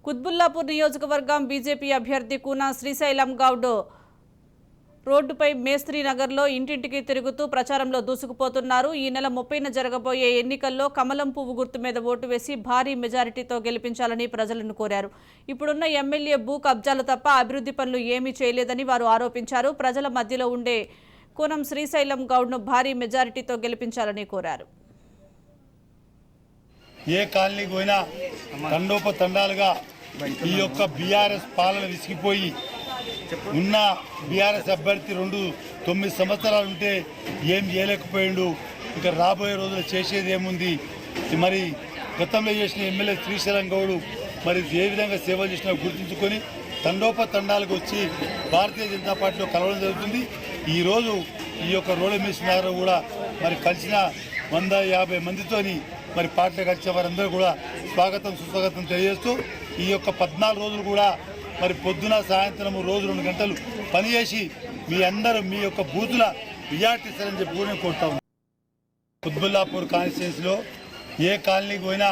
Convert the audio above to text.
కుత్బుల్లాపూర్ నియోజకవర్గం బీజేపీ అభ్యర్థి కూనా శ్రీశైలం గౌడ్ రోడ్డుపై మేస్త్రీ నగర్లో ఇంటింటికి తిరుగుతూ ప్రచారంలో దూసుకుపోతున్నారు. ఈ నెల 30న జరగబోయే ఎన్నికల్లో కమలం పువ్వు గుర్తు మీద ఓటు వేసి భారీ మెజారిటీతో గెలిపించాలని ప్రజలను కోరారు. ఇప్పుడున్న ఎమ్మెల్యే భూ కబ్జాలు తప్ప అభివృద్ధి పనులు ఏమీ చేయలేదని వారు ఆరోపించారు. ప్రజల మధ్యలో ఉండే కూనం శ్రీశైలం గౌడ్ను భారీ మెజారిటీతో గెలిపించాలని కోరారు. ఏ కాలనీకి పోయినా తండోపతండాలుగా ఈ యొక్క బీఆర్ఎస్ పాలన విసిగిపోయి ఉన్న బీఆర్ఎస్ అభ్యర్థి 9 సంవత్సరాలు ఉంటే ఏం చేయలేకపోయిండు. ఇక రాబోయే రోజులు చేసేది ఏముంది? మరి గతంలో చేసిన ఎమ్మెల్యే శ్రీశైలం గౌడ్ మరి ఏ విధంగా సేవలు చేసినా గుర్తుంచుకొని తండోపతండాలకు వచ్చి భారతీయ జనతా పార్టీలో కలవడం జరుగుతుంది. ఈరోజు ఈ యొక్క రోడ్డు మిషన్ కూడా మరి కలిసిన 150 మందితోని మరి పార్టీలో కలిసిన వారందరూ కూడా స్వాగతం సుస్వాగతం తెలియజేస్తూ ఈ యొక్క 14 రోజులు కూడా మరి పొద్దున సాయంత్రం రోజు 2 గంటలు పనిచేసి మీ అందరూ మీ యొక్క బూతుల విజయాటిస్తారని చెప్పి కూడా నేను కోరుతా ఉన్నాను. కుత్బుల్లాపూర్ కాన్స్టిట్యున్సీలో ఏ కాలనీకి పోయినా